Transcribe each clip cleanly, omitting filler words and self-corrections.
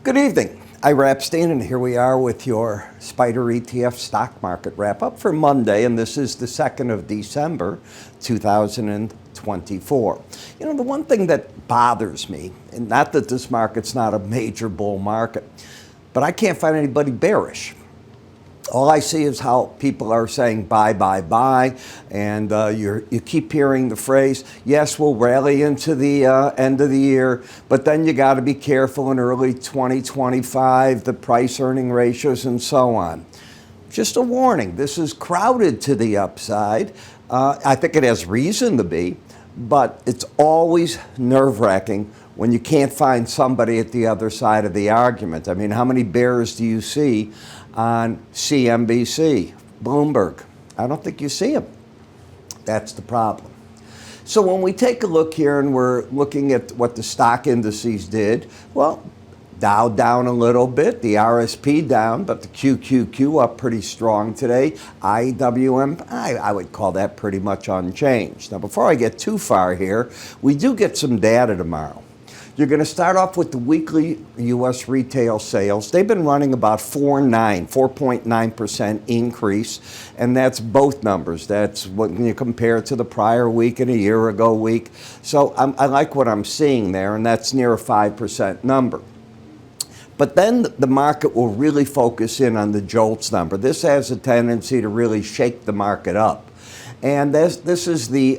Good evening. Ira Epstein, and here we are with your SPDR ETF stock market wrap-up for Monday, and this is the 2nd of December, 2024. You know, the one thing that bothers me, and not that this market's not a major bull market, but I can't find anybody bearish. All I see is how people are saying buy, buy, buy, and you keep hearing the phrase, yes, we'll rally into the end of the year, but then you got to be careful in early 2025, the price-earning ratios and so on. Just a warning, this is crowded to the upside. I think it has reason to be, but it's always nerve-wracking when you can't find somebody at the other side of the argument. I mean, how many bears do you see on CNBC, Bloomberg? I don't think you see them. That's the problem. So when we take a look here and we're looking at what the stock indices did, well, Dow down a little bit, the RSP down, but the QQQ up pretty strong today. IWM, I would call that pretty much unchanged. Now, before I get too far here, we do get some data tomorrow. You're going to start off with the weekly U.S. retail sales. They've been running about 4.9% increase, and that's both numbers. That's when you compare it to the prior week and a year ago week. So I like what I'm seeing there, and that's near a 5% number. But then the market will really focus in on the JOLTS number. This has a tendency to really shake the market up. And this is the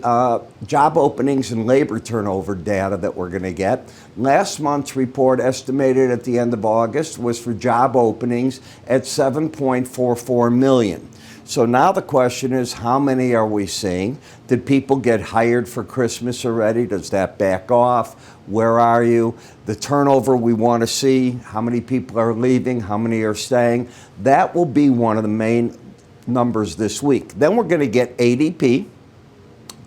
job openings and labor turnover data that we're going to get. Last month's report, estimated at the end of August, was for job openings at 7.44 million. So now the question is, how many are we seeing? Did people get hired for Christmas already? Does that back off? Where are you? The turnover we want to see, how many people are leaving, how many are staying? That will be one of the main numbers this week. Then we're going to get ADP,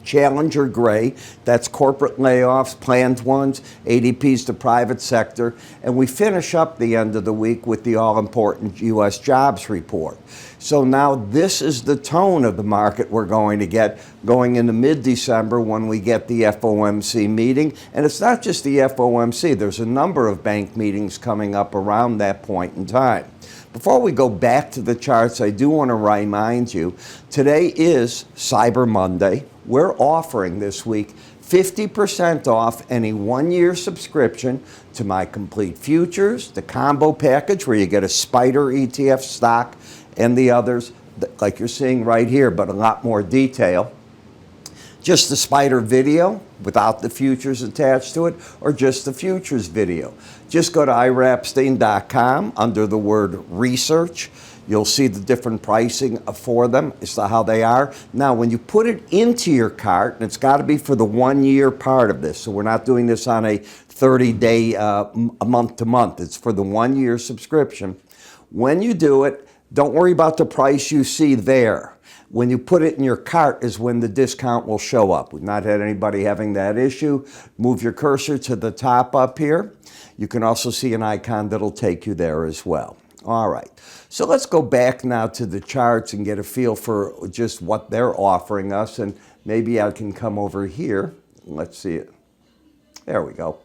Challenger Gray, that's corporate layoffs, planned ones, ADP's the private sector, and we finish up the end of the week with the all-important U.S. jobs report. So now this is the tone of the market we're going to get going into mid-December when we get the FOMC meeting. And it's not just the FOMC, there's a number of bank meetings coming up around that point in time. Before we go back to the charts, I do want to remind you, today is Cyber Monday. We're offering this week 50% off any one-year subscription to my complete futures, the combo package where you get a SPDR ETF stock and the others, like you're seeing right here, but a lot more detail. Just the SPDR video without the futures attached to it, or just the futures video. Just go to iraepstein.com under the word research. You'll see the different pricing for them as to how they are. Now, when you put it into your cart, and it's got to be for the 1 year part of this, so we're not doing this on a 30-day, month to month. It's for the 1 year subscription. When you do it, don't worry about the price you see there. When you put it in your cart is when the discount will show up. We've not had anybody having that issue. Move your cursor to the top up here. You can also see an icon that'll take you there as well. All right, so let's go back now to the charts and get a feel for just what they're offering us. And maybe I can come over here. Let's see it. There we go.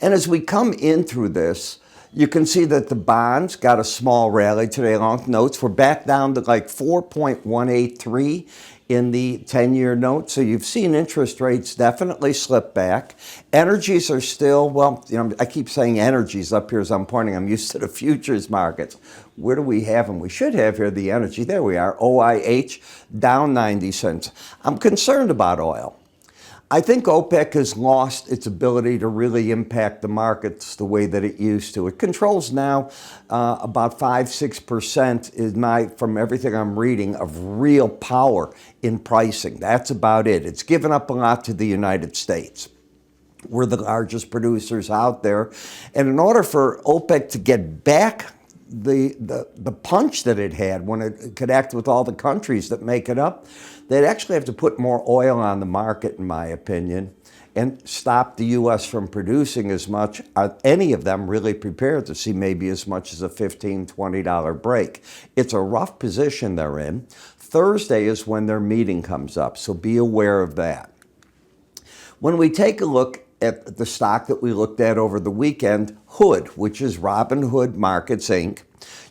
And as we come in through this, you can see that the bonds got a small rally today. Long notes, we're back down to like 4.183 in the 10-year note. So you've seen interest rates definitely slip back. Energies are still, well, you know, I keep saying energies up here as I'm pointing. I'm used to the futures markets. Where do we have them? We should have here the energy. There we are. OIH down 90 cents. I'm concerned about oil. I think OPEC has lost its ability to really impact the markets the way that it used to. It controls now about 5-6% is from everything I'm reading, of real power in pricing. That's about it. It's given up a lot to the United States. We're the largest producers out there. And in order for OPEC to get back the punch that it had when it could act with all the countries that make it up, they'd actually have to put more oil on the market, in my opinion, and stop the U.S. from producing as much. Are any of them really prepared to see maybe as much as a $15, $20 break? It's a rough position they're in. Thursday is when their meeting comes up, so be aware of that. When we take a look at the stock that we looked at over the weekend, Hood, which is Robinhood Markets, Inc.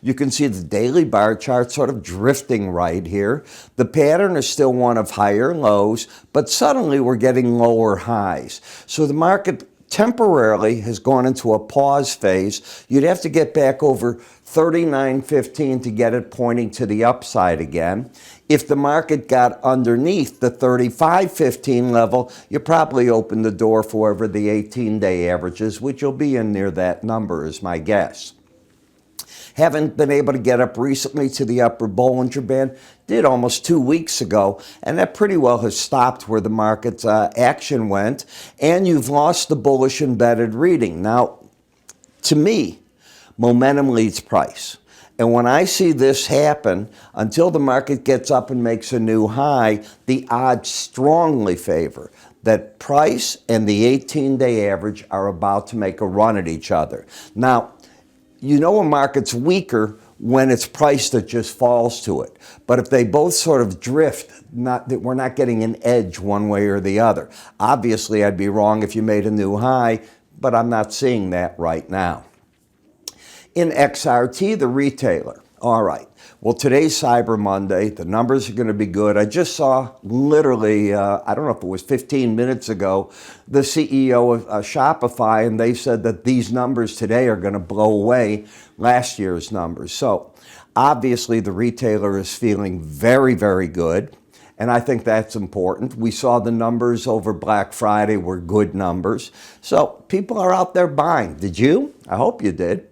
You can see the daily bar chart sort of drifting right here. The pattern is still one of higher lows, but suddenly we're getting lower highs. So the market temporarily has gone into a pause phase. You'd have to get back over 39.15 to get it pointing to the upside again. If the market got underneath the 35.15 level, you probably open the door for wherever the 18-day average is, which will be in near that number is my guess. Haven't been able to get up recently to the upper Bollinger Band. Did almost 2 weeks ago, and that pretty well has stopped where the market's action went, and you've lost the bullish embedded reading. Now, to me, momentum leads price. And when I see this happen, until the market gets up and makes a new high, the odds strongly favor that price and the 18-day average are about to make a run at each other. Now, you know a market's weaker when it's price that just falls to it. But if they both sort of drift, we're not getting an edge one way or the other. Obviously, I'd be wrong if you made a new high, but I'm not seeing that right now. In XRT, the retailer. All right. Well, today's Cyber Monday. The numbers are going to be good. I just saw literally, I don't know if it was 15 minutes ago, the CEO of Shopify, and they said that these numbers today are going to blow away last year's numbers. So obviously the retailer is feeling very, very good. And I think that's important. We saw the numbers over Black Friday were good numbers. So people are out there buying. Did you? I hope you did.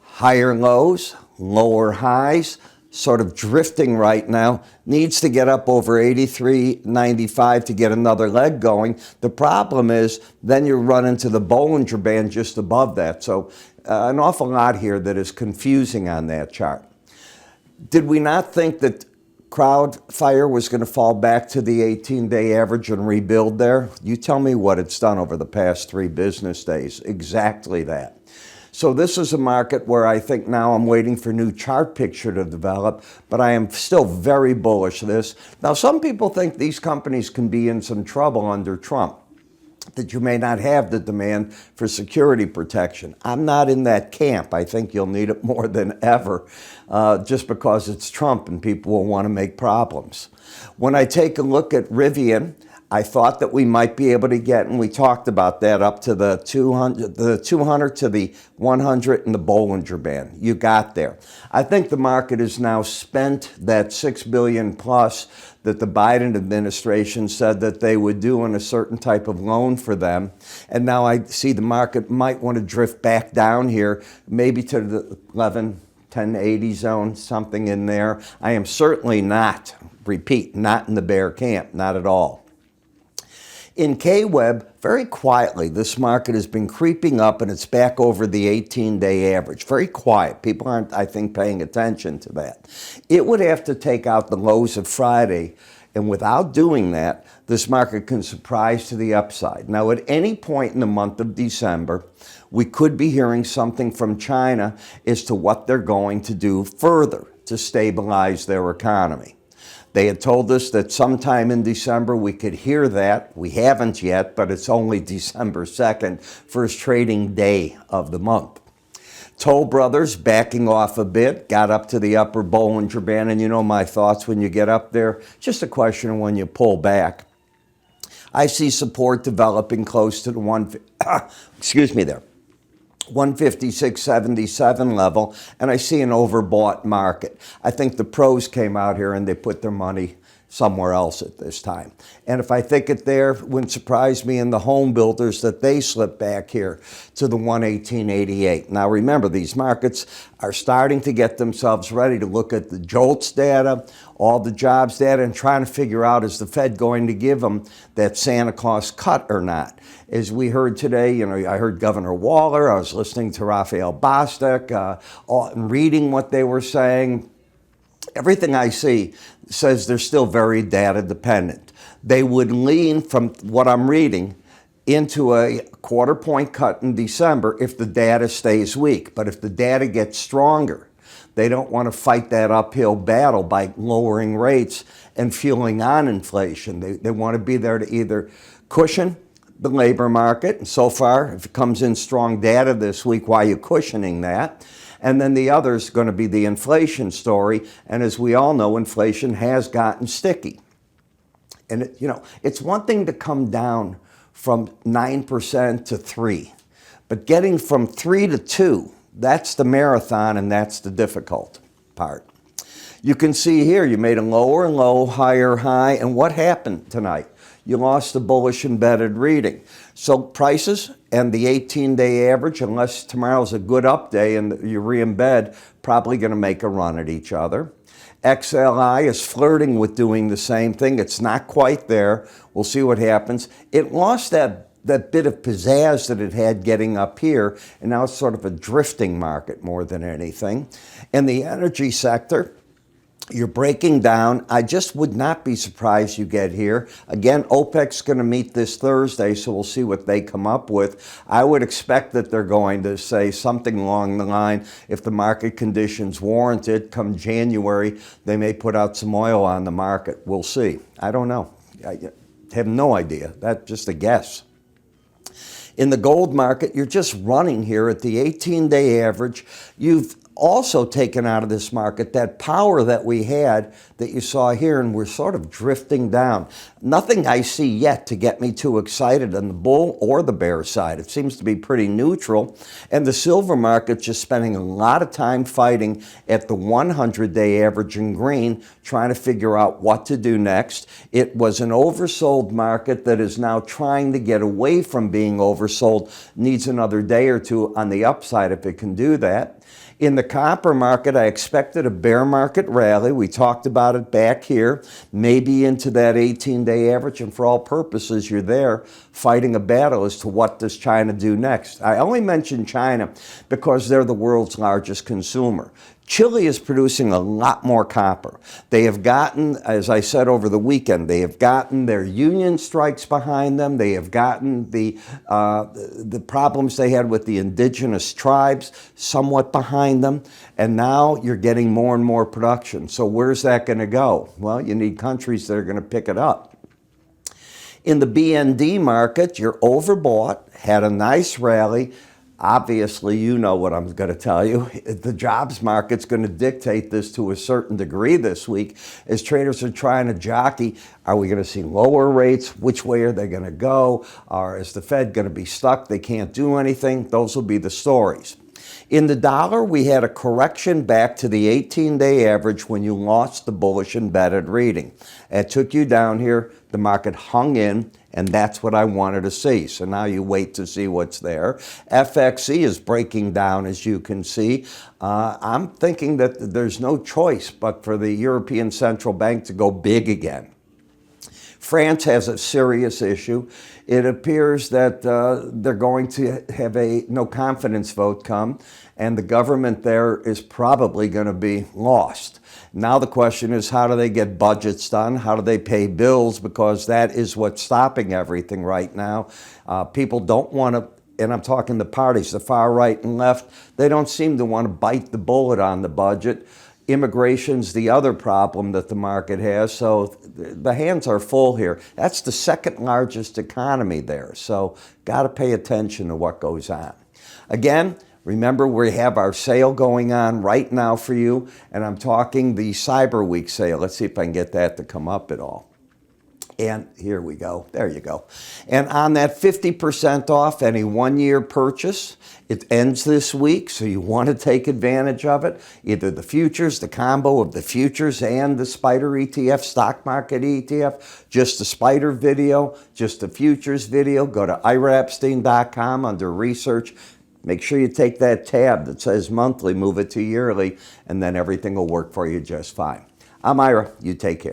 Higher lows, lower highs, sort of drifting right now. Needs to get up over 83.95 to get another leg going. The problem is then you run into the Bollinger Band just above that. So an awful lot here that is confusing on that chart. Did we not think that CrowdFire was going to fall back to the 18-day average and rebuild there? You tell me what it's done over the past 3 business days. Exactly that. So this is a market where I think now I'm waiting for a new chart picture to develop, but I am still very bullish this. Now, some people think these companies can be in some trouble under Trump, that you may not have the demand for security protection. I'm not in that camp. I think you'll need it more than ever just because it's Trump and people will want to make problems. When I take a look at Rivian, I thought that we might be able to get, and we talked about that, up to the 200 to the 100 in the Bollinger Band. You got there. I think the market has now spent that $6 billion plus that the Biden administration said that they would do on a certain type of loan for them. And now I see the market might want to drift back down here, maybe to the 1080 zone, something in there. I am certainly not, repeat, not in the bear camp, not at all. In K-Web, very quietly, this market has been creeping up and it's back over the 18-day average. Very quiet. People aren't, I think, paying attention to that. It would have to take out the lows of Friday, and without doing that, this market can surprise to the upside. Now, at any point in the month of December, we could be hearing something from China as to what they're going to do further to stabilize their economy. They had told us that sometime in December we could hear that. We haven't yet, but it's only December 2nd, first trading day of the month. Toll Brothers backing off a bit, got up to the upper Bollinger Band, and you know my thoughts when you get up there. Just a question of when you pull back. I see support developing close to the 156.77 level, and I see an overbought market. I think the pros came out here and they put their money somewhere else at this time. And if I think it there, it wouldn't surprise me in the home builders that they slip back here to the 118.88. Now remember, these markets are starting to get themselves ready to look at the JOLTS data, all the jobs data, and trying to figure out, is the Fed going to give them that Santa Claus cut or not? As we heard today, I heard Governor Waller, I was listening to Raphael Bostic, and reading what they were saying. Everything I see says they're still very data dependent. They would lean, from what I'm reading, into a quarter point cut in December if the data stays weak. But if the data gets stronger, they don't want to fight that uphill battle by lowering rates and fueling on inflation. They want to be there to either cushion the labor market. And so far, if it comes in strong data this week, why are you cushioning that? And then the other is going to be the inflation story. And as we all know, inflation has gotten sticky. And it's one thing to come down from 9% to 3%. But getting from 3 to 2, that's the marathon, and that's the difficult part. You can see here, you made a lower low, higher high, and what happened tonight? You lost the bullish embedded reading. So prices and the 18-day average, unless tomorrow's a good up day and you re-embed, probably going to make a run at each other. XLI is flirting with doing the same thing. It's not quite there. We'll see what happens. It lost that bit of pizzazz that it had getting up here, and now it's sort of a drifting market more than anything. In the energy sector, you're breaking down. I just would not be surprised you get here. Again, OPEC's going to meet this Thursday, so we'll see what they come up with. I would expect that they're going to say something along the line, if the market conditions warrant it, come January, they may put out some oil on the market. We'll see. I don't know. I have no idea. That's just a guess. In the gold market, you're just running here at the 18-day average. You've also taken out of this market that power that we had that you saw here, and we're sort of drifting down. Nothing I see yet to get me too excited on the bull or the bear side. It seems to be pretty neutral. And the silver market's just spending a lot of time fighting at the 100-day average in green, trying to figure out what to do next. It was an oversold market that is now trying to get away from being oversold. Needs another day or two on the upside if it can do that. In the copper market, I expected a bear market rally. We talked about it back here, maybe into that 18-day average, and for all purposes, you're there fighting a battle as to what does China do next. I only mention China because they're the world's largest consumer. Chile is producing a lot more copper. They have gotten, as I said over the weekend, they have gotten their union strikes behind them. They have gotten the problems they had with the indigenous tribes somewhat behind them. And now you're getting more and more production. So where's that going to go? Well, you need countries that are going to pick it up. In the BND market, you're overbought, had a nice rally. Obviously, you know what I'm going to tell you. The jobs market's going to dictate this to a certain degree this week as traders are trying to jockey. Are we going to see lower rates? Which way are they going to go? Or is the Fed going to be stuck? They can't do anything. Those will be the stories. In the dollar, we had a correction back to the 18-day average when you lost the bullish embedded reading. It took you down here. The market hung in, and that's what I wanted to see. So now you wait to see what's there. FXE is breaking down, as you can see. I'm thinking that there's no choice but for the European Central Bank to go big again. France has a serious issue. It appears that they're going to have a no confidence vote come, and the government there is probably going to be lost. Now the question is, how do they get budgets done? How do they pay bills? Because that is what's stopping everything right now. People don't want to, and I'm talking the parties, the far right and left, they don't seem to want to bite the bullet on the budget. Immigration's the other problem that the market has, so the hands are full here. That's the second largest economy there, so got to pay attention to what goes on. Again, remember, we have our sale going on right now for you, and I'm talking the Cyber Week sale. Let's see if I can get that to come up at all. And here we go. There you go. And on that 50% off any one-year purchase, it ends this week, so you want to take advantage of it. Either the futures, the combo of the futures and the SPDR ETF, stock market ETF, just the SPDR video, just the futures video. Go to iraepstein.com under research. Make sure you take that tab that says monthly, move it to yearly, and then everything will work for you just fine. I'm Ira. You take care.